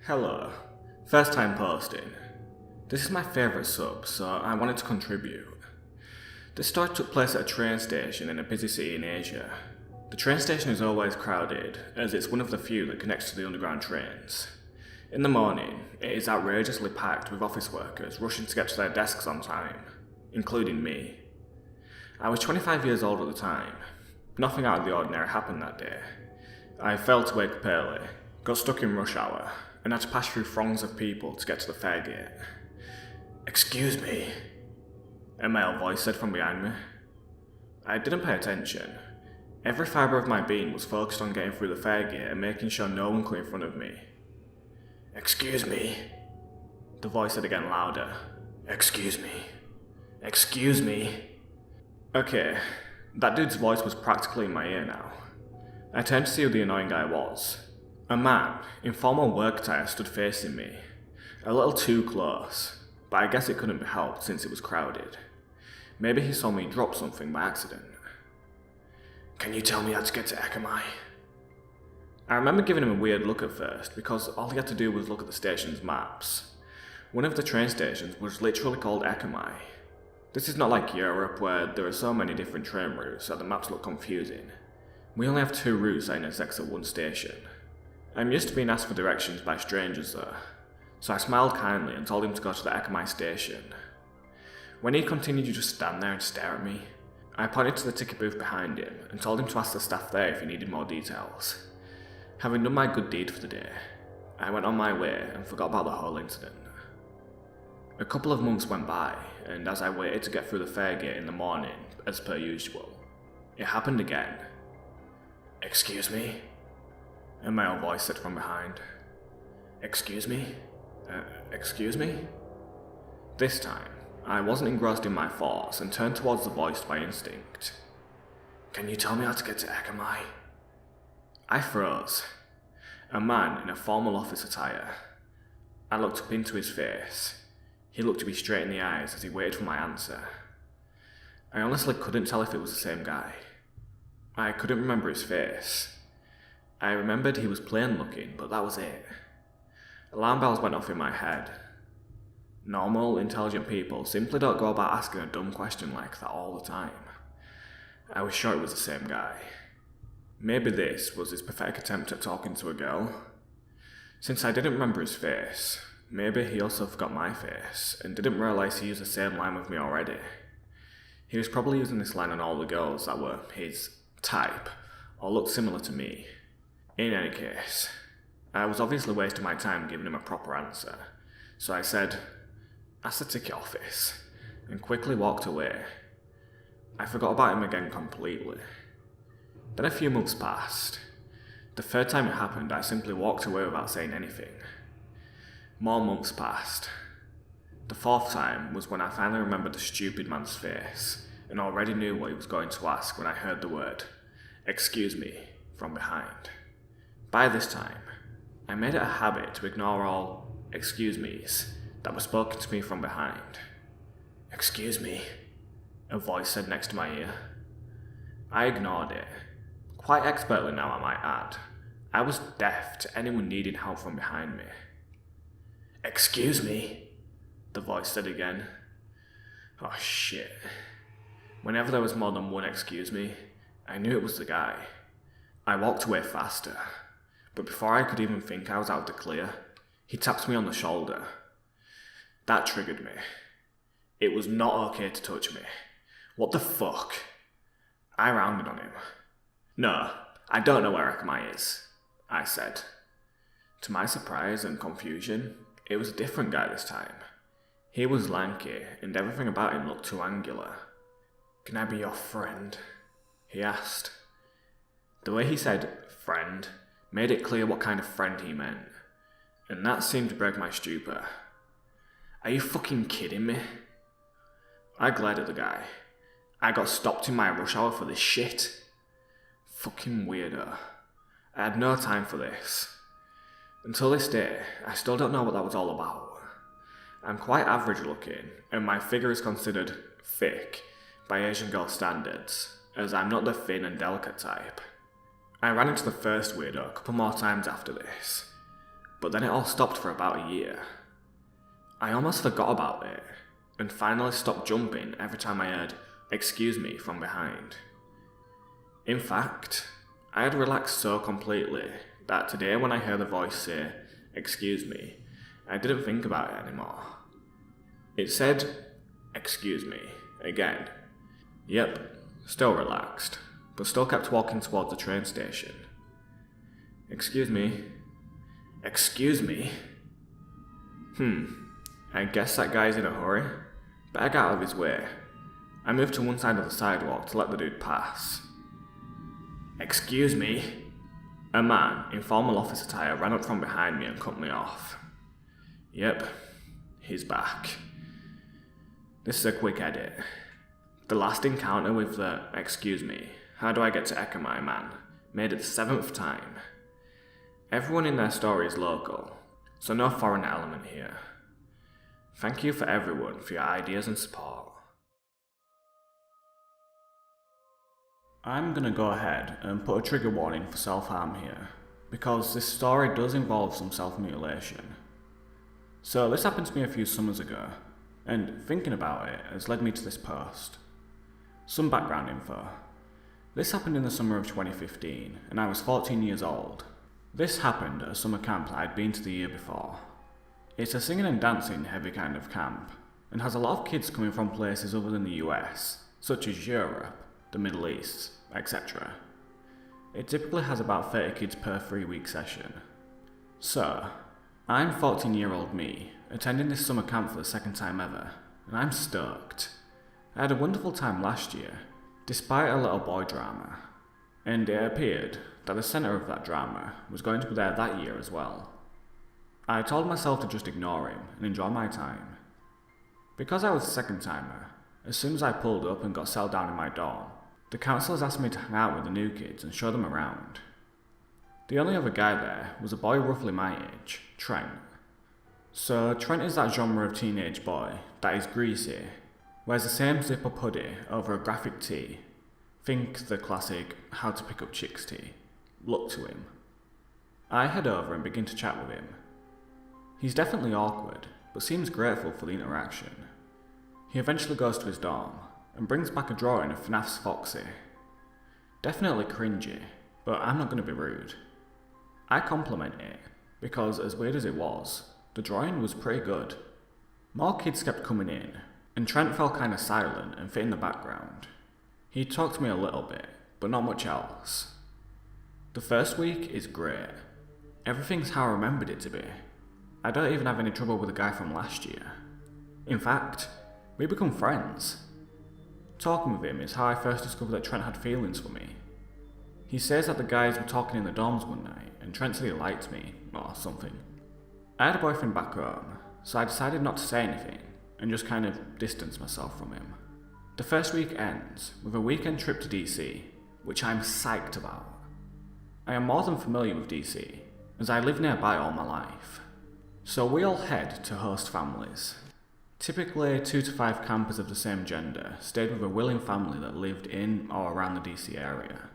Hello. First time posting. This is my favourite sub, so I wanted to contribute. This story took place at a train station in a busy city in Asia. The train station is always crowded, as it's one of the few that connects to the underground trains. In the morning, it is outrageously packed with office workers rushing to get to their desks on time, including me. I was 25 years old at the time. Nothing out of the ordinary happened that day. I failed to wake up early, got stuck in rush hour, and had to pass through throngs of people to get to the fare gate. "Excuse me," a male voice said from behind me. I didn't pay attention. Every fibre of my being was focused on getting through the fare gate and making sure no one came in front of me. "Excuse me," the voice said again louder. "Excuse me. Excuse me." Okay, that dude's voice was practically in my ear now. I turned to see who the annoying guy was. A man in formal work attire stood facing me, a little too close, but I guess it couldn't be helped since it was crowded. Maybe he saw me drop something by accident. "Can you tell me how to get to Ekamai?" I remember giving him a weird look at first because all he had to do was look at the station's maps. One of the train stations was literally called Ekamai. This is not like Europe where there are so many different train routes that the maps look confusing. We only have 2 routes that intersect at one station. I'm used to being asked for directions by strangers though, so I smiled kindly and told him to go to the Ekamai station. When he continued to just stand there and stare at me, I pointed to the ticket booth behind him and told him to ask the staff there if he needed more details. Having done my good deed for the day, I went on my way and forgot about the whole incident. A couple of months went by, and as I waited to get through the fare gate in the morning, as per usual, it happened again. "Excuse me?" a male voice said from behind. "Excuse me? Excuse me?" This time, I wasn't engrossed in my thoughts and turned towards the voice by instinct. "Can you tell me how to get to Ekamai?" I froze. A man in a formal office attire. I looked up into his face. He looked me straight in the eyes as he waited for my answer. I honestly couldn't tell if it was the same guy. I couldn't remember his face. I remembered he was plain looking, but that was it. Alarm bells went off in my head. Normal, intelligent people simply don't go about asking a dumb question like that all the time. I was sure it was the same guy. Maybe this was his pathetic attempt at talking to a girl. Since I didn't remember his face, maybe he also forgot my face and didn't realise he used the same line with me already. He was probably using this line on all the girls that were his type or looked similar to me. In any case, I was obviously wasting my time giving him a proper answer, so I said, "Ask the ticket office," and quickly walked away. I forgot about him again completely. Then a few months passed. The third time it happened, I simply walked away without saying anything. More months passed. The 4th time was when I finally remembered the stupid man's face, and already knew what he was going to ask when I heard the word, "Excuse me," from behind. By this time, I made it a habit to ignore all "excuse me's" that were spoken to me from behind. "Excuse me," a voice said next to my ear. I ignored it. Quite expertly now, I might add. I was deaf to anyone needing help from behind me. "Excuse me," the voice said again. Oh shit. Whenever there was more than one "excuse me," I knew it was the guy. I walked away faster, but before I could even think I was out of the clear, he tapped me on the shoulder. That triggered me. It was not okay to touch me. What the fuck? I rounded on him. "No, I don't know where Ekamai is," I said. To my surprise and confusion, it was a different guy this time. He was lanky, and everything about him looked too angular. "Can I be your friend?" he asked. The way he said "friend" made it clear what kind of friend he meant, and that seemed to break my stupor. "Are you fucking kidding me?" I glared at the guy. I got stopped in my rush hour for this shit. Fucking weirdo. I had no time for this. Until this day, I still don't know what that was all about. I'm quite average looking, and my figure is considered thick by Asian girl standards, as I'm not the thin and delicate type. I ran into the first weirdo a couple more times after this, but then it all stopped for about a year. I almost forgot about it, and finally stopped jumping every time I heard "excuse me" from behind. In fact, I had relaxed so completely that today when I heard the voice say "excuse me," I didn't think about it anymore. It said "excuse me" again. Yep, still relaxed, but still kept walking towards the train station. Excuse me. Excuse me? I guess that guy's in a hurry. Better get out of his way. I moved to one side of the sidewalk to let the dude pass. Excuse me? A man in formal office attire ran up from behind me and cut me off. Yep, he's back. This is a quick edit. The last encounter with the "excuse me, how do I get to Eka, my man?" made it the 7th time. Everyone in their story is local, so no foreign element here. Thank you for everyone for your ideas and support. I'm gonna go ahead and put a trigger warning for self-harm here, because this story does involve some self-mutilation. So this happened to me a few summers ago, and thinking about it has led me to this post. Some background info. This happened in the summer of 2015, and I was 14 years old. This happened at a summer camp that I'd been to the year before. It's a singing and dancing heavy kind of camp, and has a lot of kids coming from places other than the US, such as Europe, the Middle East, etc. It typically has about 30 kids per 3-week session. So, I'm 14-year-old me, attending this summer camp for the second time ever, and I'm stoked. I had a wonderful time last year, despite a little boy drama, and it appeared that the centre of that drama was going to be there that year as well. I told myself to just ignore him and enjoy my time. Because I was a second timer, as soon as I pulled up and got settled down in my dorm, the counsellors asked me to hang out with the new kids and show them around. The only other guy there was a boy roughly my age, Trent. So Trent is that genre of teenage boy that is greasy, wears the same zip-up hoodie over a graphic tee. Think the classic how to pick up chicks tee look to him. I head over and begin to chat with him. He's definitely awkward, but seems grateful for the interaction. He eventually goes to his dorm, and brings back a drawing of FNAF's Foxy. Definitely cringy, but I'm not going to be rude. I compliment it, because as weird as it was, the drawing was pretty good. More kids kept coming in, and Trent fell kinda silent and fit in the background. He talked to me a little bit, but not much else. The first week is great. Everything's how I remembered it to be. I don't even have any trouble with the guy from last year. In fact, we become friends. Talking with him is how I first discovered that Trent had feelings for me. He says that the guys were talking in the dorms one night, and Trent said he liked me, or something. I had a boyfriend back home, so I decided not to say anything, and just kind of distance myself from him. The first week ends with a weekend trip to DC, which I'm psyched about. I am more than familiar with DC, as I lived nearby all my life. So we all head to host families. Typically 2 to 5 campers of the same gender stayed with a willing family that lived in or around the DC area.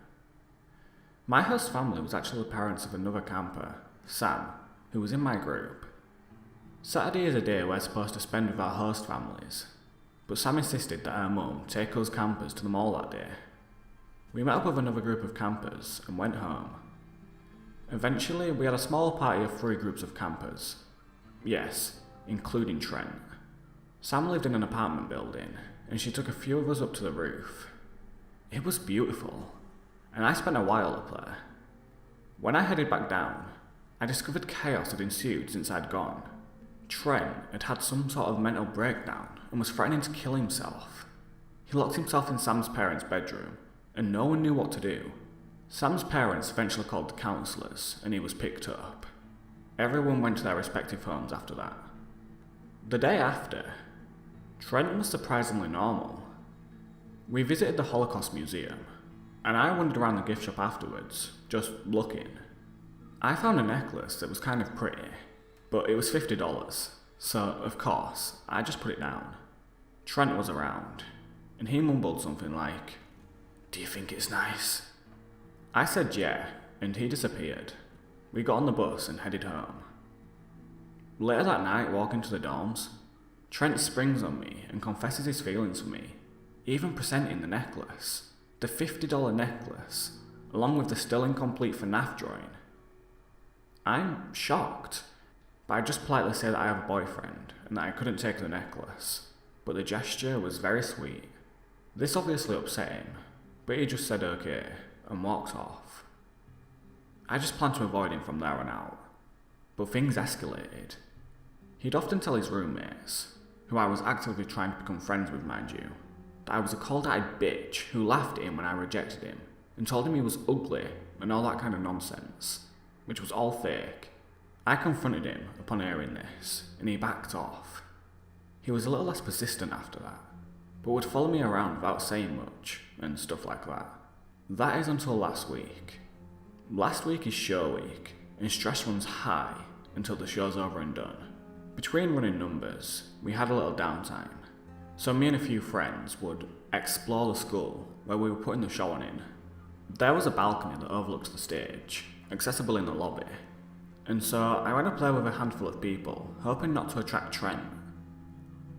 My host family was actually the parents of another camper, Sam, who was in my group. Saturday is a day we're supposed to spend with our host families, but Sam insisted that her mum take us campers to the mall that day. We met up with another group of campers and went home. Eventually, we had a small party of 3 groups of campers. Yes, including Trent. Sam lived in an apartment building, and she took a few of us up to the roof. It was beautiful, and I spent a while up there. When I headed back down, I discovered chaos had ensued since I'd gone. Trent had had some sort of mental breakdown and was threatening to kill himself. He locked himself in Sam's parents' bedroom, and no one knew what to do. Sam's parents eventually called the counsellors, and he was picked up. Everyone went to their respective homes after that. The day after, Trent was surprisingly normal. We visited the Holocaust Museum, and I wandered around the gift shop afterwards, just looking. I found a necklace that was kind of pretty, but it was $50, so of course, I just put it down. Trent was around, and he mumbled something like, "Do you think it's nice?" I said yeah, and he disappeared. We got on the bus and headed home. Later that night, walking to the dorms, Trent springs on me and confesses his feelings for me, even presenting the necklace. The $50 necklace, along with the still incomplete FNAF drawing. I'm shocked, but I just politely say that I have a boyfriend and that I couldn't take the necklace, but the gesture was very sweet. This obviously upset him, but he just said okay and walked off. I just planned to avoid him from there on out, but things escalated. He'd often tell his roommates, who I was actively trying to become friends with, mind you, that I was a cold-eyed bitch who laughed at him when I rejected him and told him he was ugly and all that kind of nonsense, which was all fake. I confronted him upon hearing this, and he backed off. He was a little less persistent after that, but would follow me around without saying much, and stuff like that. That is until last week. Last week is show week, and stress runs high until the show's over and done. Between running numbers, we had a little downtime, so me and a few friends would explore the school where we were putting the show on in. There was a balcony that overlooked the stage, accessible in the lobby, and so I went to play with a handful of people, hoping not to attract Trent.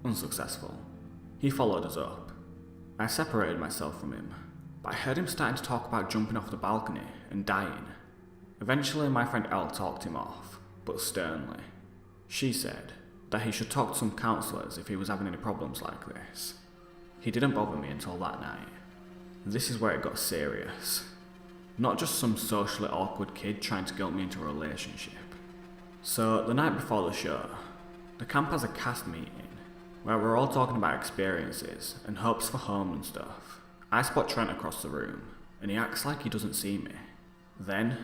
Unsuccessful. He followed us up. I separated myself from him, but I heard him starting to talk about jumping off the balcony and dying. Eventually my friend Elle talked him off, but sternly. She said that he should talk to some counsellors if he was having any problems like this. He didn't bother me until that night. This is where it got serious. Not just some socially awkward kid trying to guilt me into a relationship. So, the night before the show, the camp has a cast meeting where we're all talking about experiences and hopes for home and stuff. I spot Trent across the room, and he acts like he doesn't see me. Then,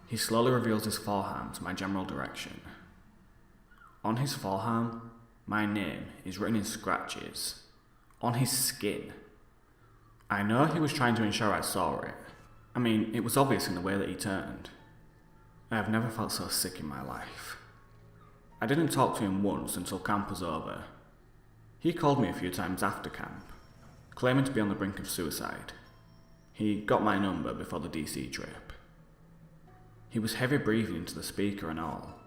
he slowly reveals his forearm to my general direction. On his forearm, my name is written in scratches. On his skin. I know he was trying to ensure I saw it. I mean, it was obvious in the way that he turned. I have never felt so sick in my life. I didn't talk to him once until camp was over. He called me a few times after camp, claiming to be on the brink of suicide. He got my number before the DC trip. He was heavy breathing into the speaker and all,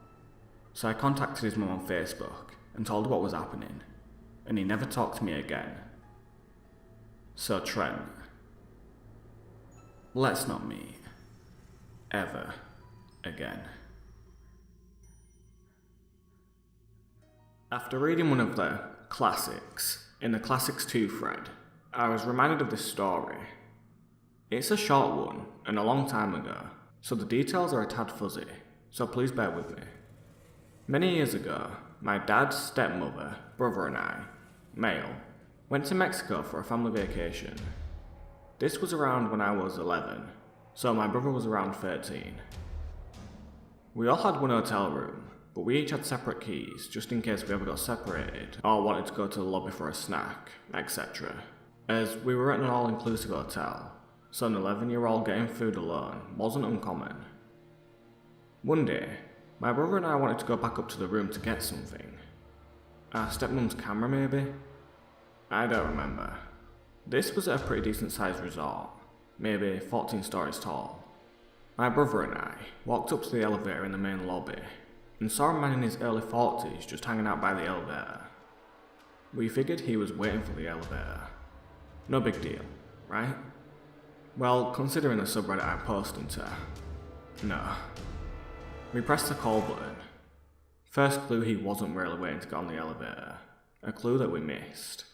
so I contacted his mum on Facebook and told her what was happening, and he never talked to me again. So Trent, let's not meet. Ever. Again. After reading one of the classics in the Classics 2 thread, I was reminded of this story. It's a short one and a long time ago, so the details are a tad fuzzy, so please bear with me. Many years ago, my dad's stepmother, brother and I, male, went to Mexico for a family vacation. This was around when I was 11, so my brother was around 13. We all had one hotel room, but we each had separate keys just in case we ever got separated or wanted to go to the lobby for a snack, etc. As we were at an all-inclusive hotel, so an 11-year-old getting food alone wasn't uncommon. One day, my brother and I wanted to go back up to the room to get something. Our stepmom's camera maybe? I don't remember. This was at a pretty decent sized resort, maybe 14 stories tall. My brother and I walked up to the elevator in the main lobby and saw a man in his early 40s just hanging out by the elevator. We figured he was waiting for the elevator. No big deal, right? Well, considering the subreddit I'm posting to, no. We pressed the call button. First clue he wasn't really waiting to get on the elevator, a clue that we missed.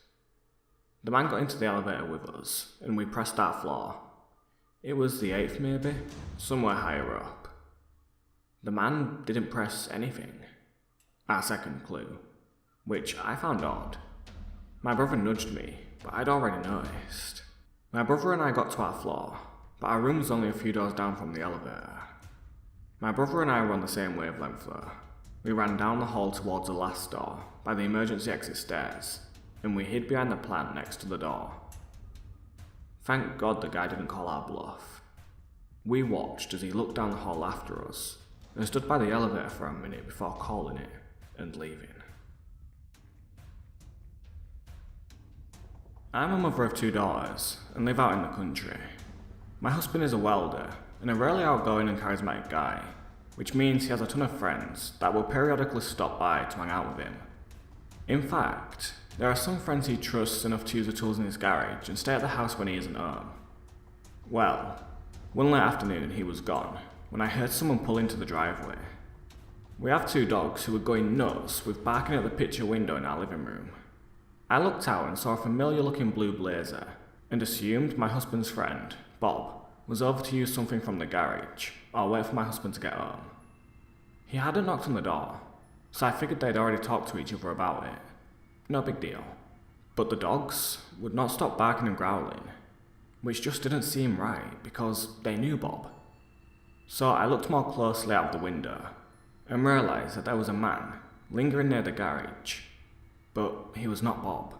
The man got into the elevator with us, and we pressed our floor. It was the 8th maybe, somewhere higher up. The man didn't press anything. Our second clue, which I found odd. My brother nudged me, but I'd already noticed. My brother and I got to our floor, but our room was only a few doors down from the elevator. My brother and I were on the same wavelength though. We ran down the hall towards the last door, by the emergency exit stairs, and we hid behind the plant next to the door. Thank God the guy didn't call our bluff. We watched as he looked down the hall after us, and stood by the elevator for a minute before calling it and leaving. I'm a mother of 2 daughters, and live out in the country. My husband is a welder, and a rarely outgoing and charismatic guy. which means he has a ton of friends that will periodically stop by to hang out with him. In fact, there are some friends he trusts enough to use the tools in his garage and stay at the house when he isn't home. Well, one late afternoon he was gone when I heard someone pull into the driveway. We have 2 dogs who were going nuts with barking at the picture window in our living room. I looked out and saw a familiar looking blue blazer and assumed my husband's friend, Bob, was over to use something from the garage or wait for my husband to get home. He hadn't knocked on the door, so I figured they'd already talked to each other about it. No big deal. But the dogs would not stop barking and growling, which just didn't seem right because they knew Bob. So I looked more closely out the window and realised that there was a man lingering near the garage, but he was not Bob.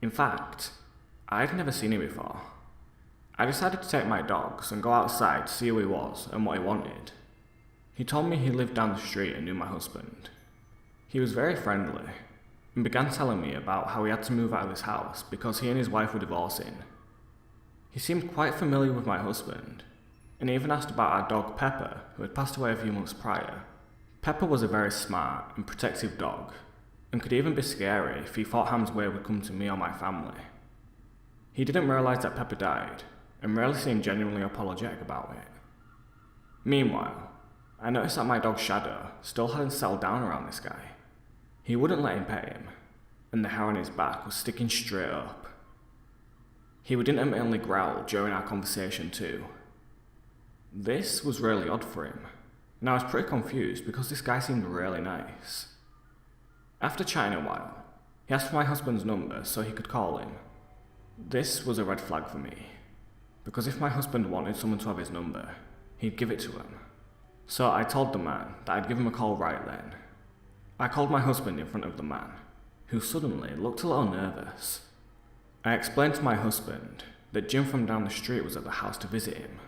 In fact, I'd never seen him before. I decided to take my dogs and go outside to see who he was and what he wanted. He told me he lived down the street and knew my husband. He was very friendly and began telling me about how he had to move out of his house because he and his wife were divorcing. He seemed quite familiar with my husband, and even asked about our dog Pepper, who had passed away a few months prior. Pepper was a very smart and protective dog, and could even be scary if he thought harm's way would come to me or my family. He didn't realise that Pepper died, and rarely seemed genuinely apologetic about it. Meanwhile, I noticed that my dog Shadow still hadn't settled down around this guy. He wouldn't let him pet him, and the hair on his back was sticking straight up. He would intermittently growl during our conversation too. This was really odd for him, and I was pretty confused because this guy seemed really nice. After chatting a while, he asked for my husband's number so he could call him. This was a red flag for me, because if my husband wanted someone to have his number, he'd give it to him. So I told the man that I'd give him a call right then. I called my husband in front of the man, who suddenly looked a little nervous. I explained to my husband that Jim from down the street was at the house to visit him.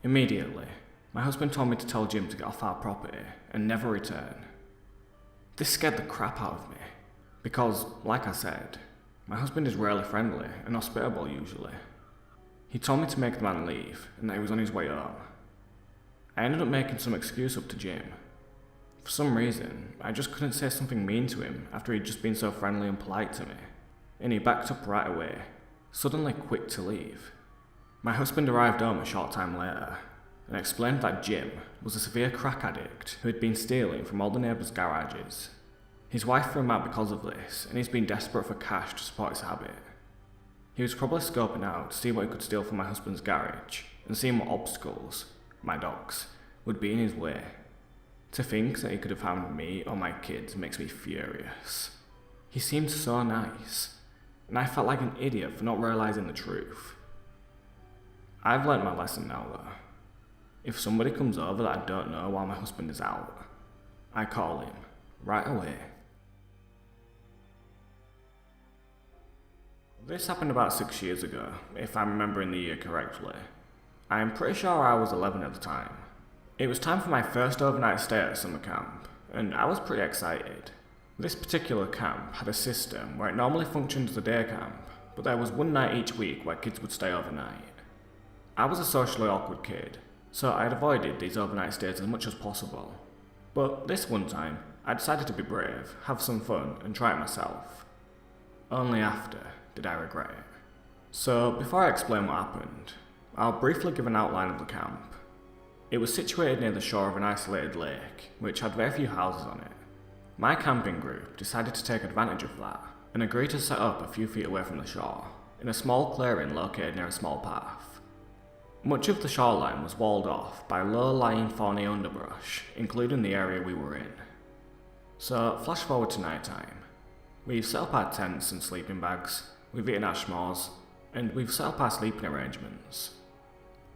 Immediately, my husband told me to tell Jim to get off our property and never return. This scared the crap out of me, because, like I said, my husband is rarely friendly and hospitable usually. He told me to make the man leave and that he was on his way home. I ended up making some excuse up to Jim. For some reason, I just couldn't say something mean to him after he'd just been so friendly and polite to me, and he backed up right away, suddenly quick to leave. My husband arrived home a short time later and explained that Jim was a severe crack addict who had been stealing from all the neighbours' garages. His wife threw him out because of this, and he's been desperate for cash to support his habit. He was probably scoping out to see what he could steal from my husband's garage and seeing what obstacles, my dogs, would be in his way. To think that he could have harmed me or my kids makes me furious. He seemed so nice, and I felt like an idiot for not realising the truth. I've learnt my lesson now though. If somebody comes over that I don't know while my husband is out, I call him right away. This happened about 6 years ago, if I'm remembering the year correctly. I am pretty sure I was 11 at the time. It was time for my first overnight stay at summer camp, and I was pretty excited. This particular camp had a system where it normally functioned as a day camp, but there was one night each week where kids would stay overnight. I was a socially awkward kid, so I had avoided these overnight stays as much as possible. But this one time, I decided to be brave, have some fun, and try it myself. Only after did I regret it. So before I explain what happened, I'll briefly give an outline of the camp. It was situated near the shore of an isolated lake, which had very few houses on it. My camping group decided to take advantage of that, and agreed to set up a few feet away from the shore, in a small clearing located near a small path. Much of the shoreline was walled off by low-lying thorny underbrush, including the area we were in. So, flash forward to night time. We've set up our tents and sleeping bags, we've eaten our s'mores, and we've set up our sleeping arrangements.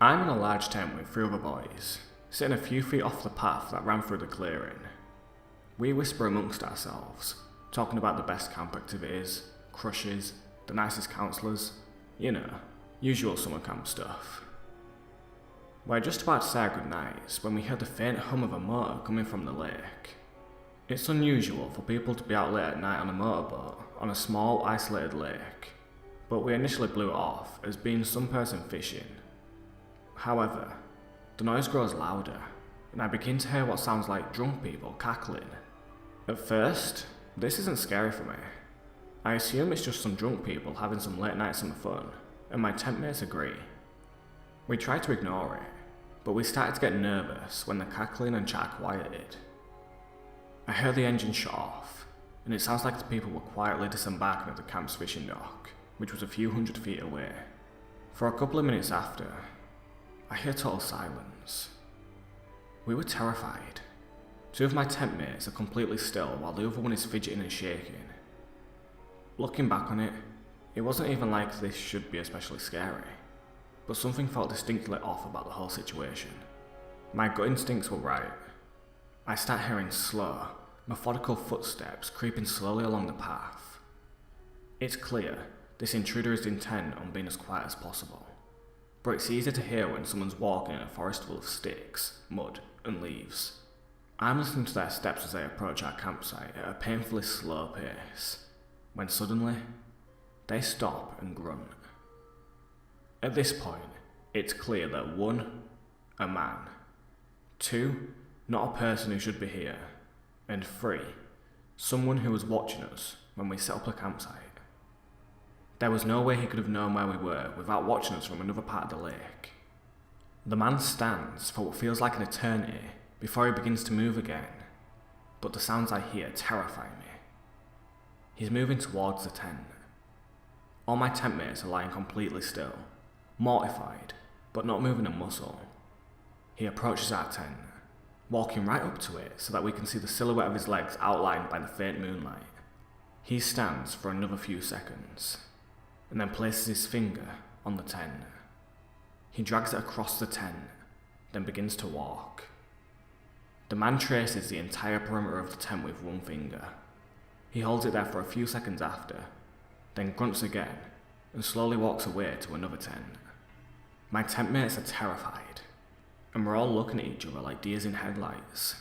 I'm in a large tent with 3 other boys, sitting a few feet off the path that ran through the clearing. We whisper amongst ourselves, talking about the best camp activities, crushes, the nicest counsellors, you know, usual summer camp stuff. We're just about to say our goodnights when we hear the faint hum of a motor coming from the lake. It's unusual for people to be out late at night on a motorboat on a small isolated lake, but we initially blew it off as being some person fishing. However, the noise grows louder, and I begin to hear what sounds like drunk people cackling. At first, this isn't scary for me. I assume it's just some drunk people having some late night summer fun, and my tent mates agree. We try to ignore it, but we started to get nervous when the cackling and chat quieted. I heard the engine shut off, and it sounds like the people were quietly disembarking at the camp's fishing dock, which was a few hundred feet away. For a couple of minutes after, I hear total silence. We were terrified. Two of my tent mates are completely still while the other one is fidgeting and shaking. Looking back on it, it wasn't even like this should be especially scary, but something felt distinctly off about the whole situation. My gut instincts were right. I start hearing slow, methodical footsteps creeping slowly along the path. It's clear this intruder is intent on being as quiet as possible, but it's easy to hear when someone's walking in a forest full of sticks, mud, and leaves. I'm listening to their steps as they approach our campsite at a painfully slow pace, when suddenly, they stop and grunt. At this point, it's clear that 1, a man, 2, not a person who should be here, and 3, someone who was watching us when we set up a campsite. There was no way he could have known where we were without watching us from another part of the lake. The man stands for what feels like an eternity before he begins to move again, but the sounds I hear terrify me. He's moving towards the tent. All my tent mates are lying completely still, mortified, but not moving a muscle. He approaches our tent, walking right up to it so that we can see the silhouette of his legs outlined by the faint moonlight. He stands for another few seconds, and then places his finger on the tent. He drags it across the tent, then begins to walk. The man traces the entire perimeter of the tent with one finger. He holds it there for a few seconds after, then grunts again, and slowly walks away to another tent. My tent mates are terrified, and we're all looking at each other like deers in headlights.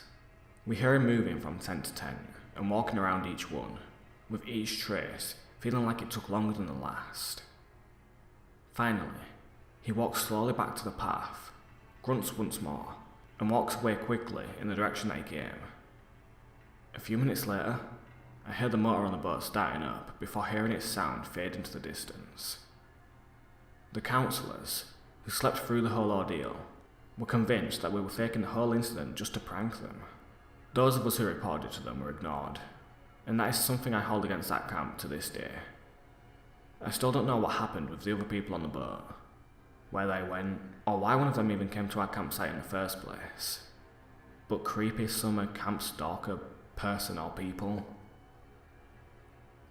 We hear him moving from tent to tent, and walking around each one, with each trace feeling like it took longer than the last. Finally, he walks slowly back to the path, grunts once more, and walks away quickly in the direction that he came. A few minutes later, I heard the motor on the boat starting up before hearing its sound fade into the distance. The counsellors, who slept through the whole ordeal, were convinced that we were faking the whole incident just to prank them. Those of us who reported to them were ignored, and that is something I hold against that camp to this day. I still don't know what happened with the other people on the boat, where they went, or why one of them even came to our campsite in the first place. But creepy summer camp stalker person or people?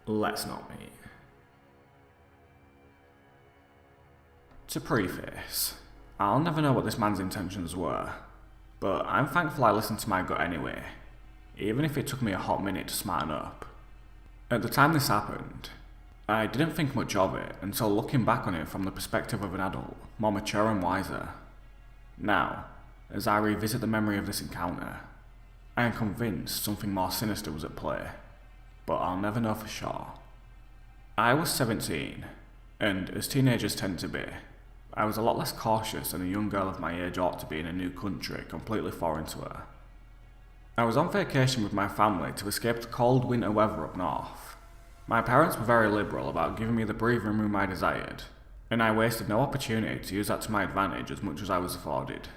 Let's not meet. To preface, I'll never know what this man's intentions were, but I'm thankful I listened to my gut anyway, even if it took me a hot minute to smarten up. At the time this happened, I didn't think much of it until looking back on it from the perspective of an adult, more mature and wiser. Now, as I revisit the memory of this encounter, I am convinced something more sinister was at play, but I'll never know for sure. I was 17, and as teenagers tend to be, I was a lot less cautious than a young girl of my age ought to be in a new country completely foreign to her. I was on vacation with my family to escape the cold winter weather up north. My parents were very liberal about giving me the breathing room I desired, and I wasted no opportunity to use that to my advantage as much as I was afforded.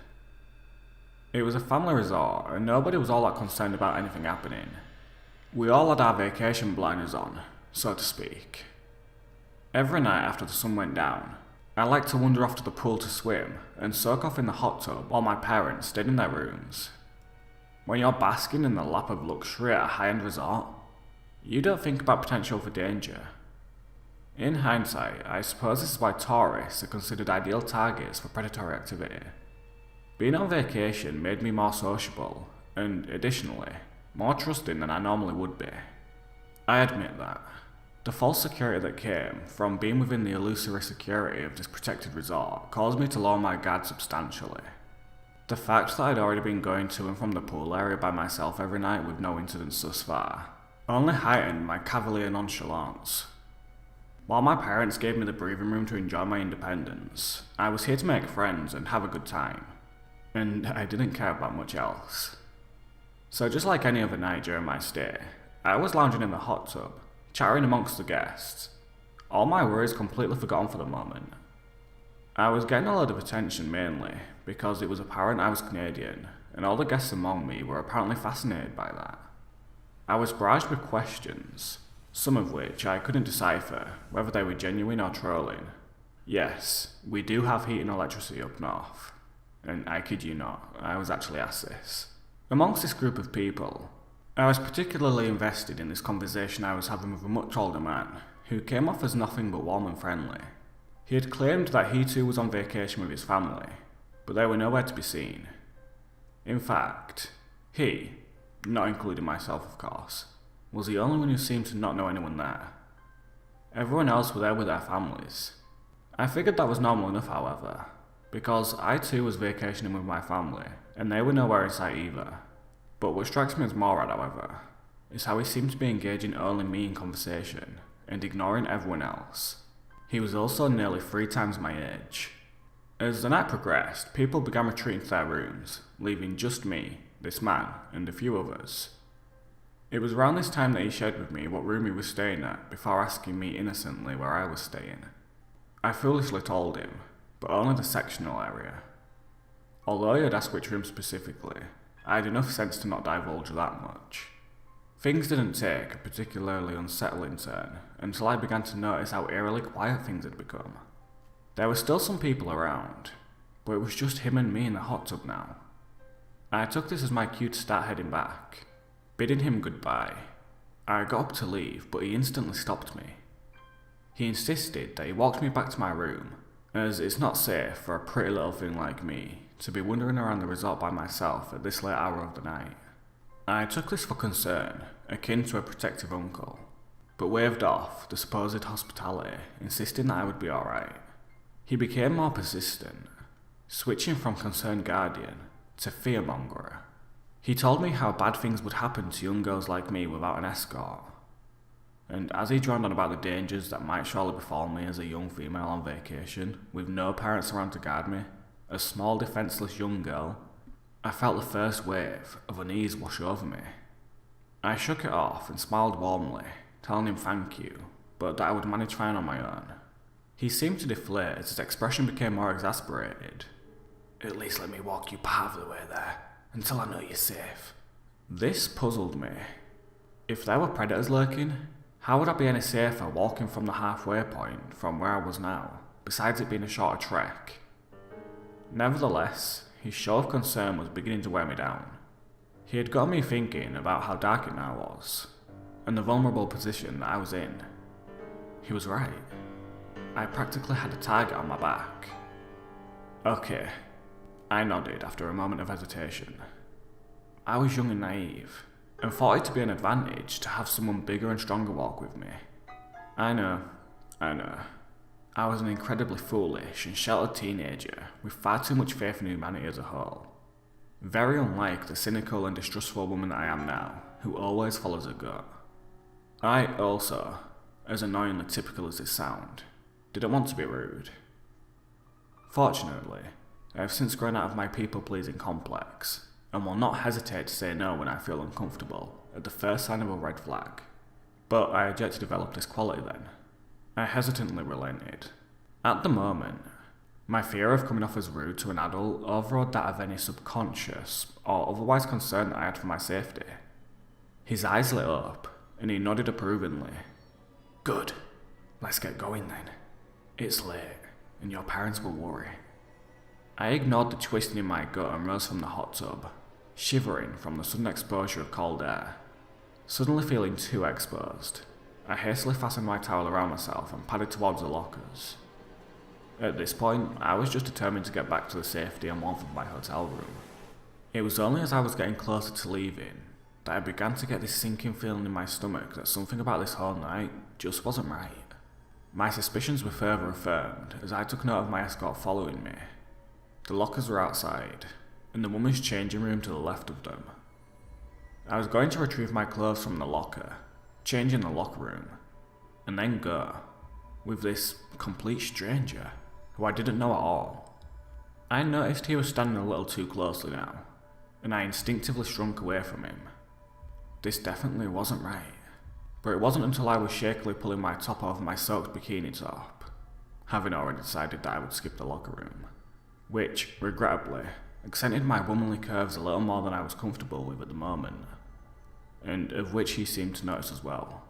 It was a family resort, and nobody was all that concerned about anything happening. We all had our vacation blinders on, so to speak. Every night after the sun went down, I liked to wander off to the pool to swim and soak off in the hot tub while my parents stayed in their rooms. When you're basking in the lap of luxury at a high-end resort, you don't think about potential for danger. In hindsight, I suppose this is why tourists are considered ideal targets for predatory activity. Being on vacation made me more sociable, and additionally, more trusting than I normally would be. I admit that. The false security that came from being within the illusory security of this protected resort caused me to lower my guard substantially. The fact that I'd already been going to and from the pool area by myself every night with no incidents thus far only heightened my cavalier nonchalance. While my parents gave me the breathing room to enjoy my independence, I was here to make friends and have a good time. and I didn't care about much else. So just like any other night during my stay, I was lounging in the hot tub, chattering amongst the guests, all my worries completely forgotten for the moment. I was getting a lot of attention mainly because it was apparent I was Canadian, and all the guests among me were apparently fascinated by that. I was barraged with questions, some of which I couldn't decipher whether they were genuine or trolling. Yes, we do have heat and electricity up north, and I kid you not, I was actually asked this. Amongst this group of people, I was particularly invested in this conversation I was having with a much older man who came off as nothing but warm and friendly. He had claimed that he too was on vacation with his family, but they were nowhere to be seen. In fact, he, not including myself of course, was the only one who seemed to not know anyone there. Everyone else were there with their families. I figured that was normal enough, however, because I too was vacationing with my family, and they were nowhere in sight either. But what strikes me as more odd, however, is how he seemed to be engaging only me in conversation, and ignoring everyone else. He was also nearly 3 times my age. As the night progressed, people began retreating to their rooms, leaving just me, this man, and a few others. It was around this time that he shared with me what room he was staying at before asking me innocently where I was staying. I foolishly told him, but only the sectional area. Although he had asked which room specifically, I had enough sense to not divulge that much. Things didn't take a particularly unsettling turn until I began to notice how eerily quiet things had become. There were still some people around, but it was just him and me in the hot tub now. I took this as my cue to start heading back, bidding him goodbye. I got up to leave, but he instantly stopped me. He insisted that he walked me back to my room, as it's not safe for a pretty little thing like me to be wandering around the resort by myself at this late hour of the night. I took this for concern, akin to a protective uncle, but waved off the supposed hospitality, insisting that I would be alright. He became more persistent, switching from concerned guardian to fearmonger. He told me how bad things would happen to young girls like me without an escort, and as he droned on about the dangers that might surely befall me as a young female on vacation, with no parents around to guard me, a small defenceless young girl, I felt the first wave of unease wash over me. I shook it off and smiled warmly, telling him thank you, but that I would manage fine on my own. He seemed to deflate as his expression became more exasperated. At least let me walk you part of the way there, until I know you're safe. This puzzled me. If there were predators lurking, how would I be any safer walking from the halfway point from where I was now, besides it being a shorter trek? Nevertheless, his show of concern was beginning to wear me down. He had got me thinking about how dark it now was, and the vulnerable position that I was in. He was right. I practically had a target on my back. Okay, I nodded after a moment of hesitation. I was young and naive, and thought it to be an advantage to have someone bigger and stronger walk with me. I know. I was an incredibly foolish and sheltered teenager with far too much faith in humanity as a whole. Very unlike the cynical and distrustful woman that I am now, who always follows her gut. I also, as annoyingly typical as this sound, didn't want to be rude. Fortunately, I have since grown out of my people-pleasing complex, and will not hesitate to say no when I feel uncomfortable at the first sign of a red flag. But I had yet to develop this quality then. I hesitantly relented. At the moment, my fear of coming off as rude to an adult overrode that of any subconscious or otherwise concern that I had for my safety. His eyes lit up, and he nodded approvingly. Good. Let's get going then. It's late, and your parents will worry. I ignored the twisting in my gut and rose from the hot tub, shivering from the sudden exposure of cold air. Suddenly feeling too exposed, I hastily fastened my towel around myself and padded towards the lockers. At this point, I was just determined to get back to the safety and warmth of my hotel room. It was only as I was getting closer to leaving that I began to get this sinking feeling in my stomach that something about this whole night just wasn't right. My suspicions were further affirmed as I took note of my escort following me. The lockers were outside, and the woman's changing room to the left of them. I was going to retrieve my clothes from the locker, change in the locker room, and then go, with this complete stranger, who I didn't know at all. I noticed he was standing a little too closely now, and I instinctively shrunk away from him. This definitely wasn't right, but it wasn't until I was shakily pulling my top over my soaked bikini top, having already decided that I would skip the locker room, which, regrettably, accented my womanly curves a little more than I was comfortable with at the moment, and of which he seemed to notice as well,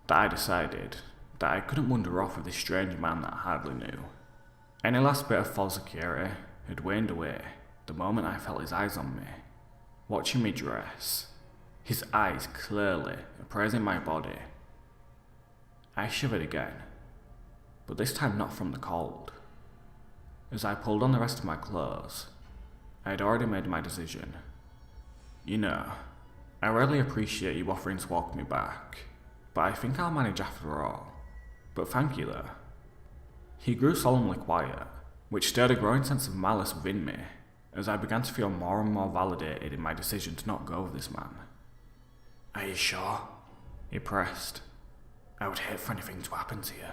that I decided that I couldn't wander off with this strange man that I hardly knew. Any last bit of false security had waned away the moment I felt his eyes on me, watching me dress, his eyes clearly appraising my body. I shivered again, but this time not from the cold. As I pulled on the rest of my clothes, I had already made my decision. You know, I rarely appreciate you offering to walk me back, but I think I'll manage after all. But thank you though. He grew solemnly quiet, which stirred a growing sense of malice within me, as I began to feel more and more validated in my decision to not go with this man. Are you sure? He pressed. I would hate for anything to happen to you.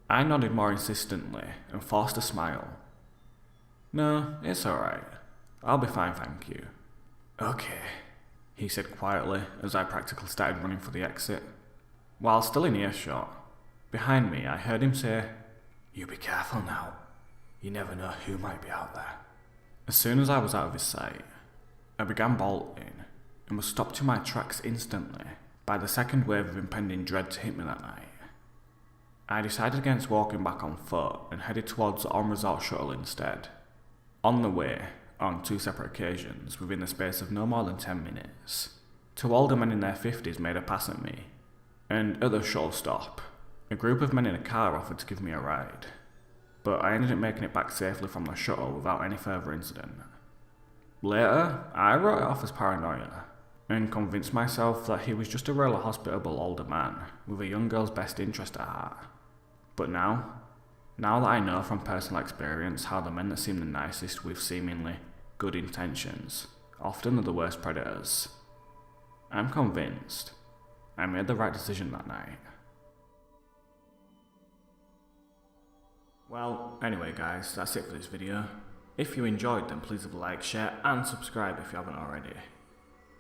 I nodded more insistently and forced a smile. No, it's alright. I'll be fine, thank you. Okay, he said quietly as I practically started running for the exit. While still in earshot, behind me I heard him say, "You be careful now. You never know who might be out there." As soon as I was out of his sight, I began bolting and was stopped in my tracks instantly by the second wave of impending dread to hit me that night. I decided against walking back on foot and headed towards the on-resort shuttle instead. On the way, on 2 separate occasions within the space of no more than 10 minutes, 2 older men in their 50s made a pass at me, and at the shuttle stop, a group of men in a car offered to give me a ride, but I ended up making it back safely from the shuttle without any further incident. Later, I wrote it off as paranoia, and convinced myself that he was just a really hospitable older man with a young girl's best interest at heart. But now that I know from personal experience how the men that seem the nicest with seemingly good intentions often are the worst predators, I'm convinced I made the right decision that night. Well, anyway guys, that's it for this video. If you enjoyed, then please leave a like, share and subscribe if you haven't already.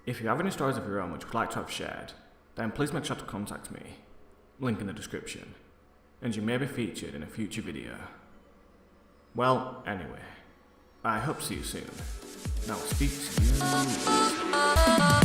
If you have any stories of your own which you would like to have shared, then please make sure to contact me, link in the description, and you may be featured in a future video. Well, anyway, I hope to see you soon. Now I'll speak to you later.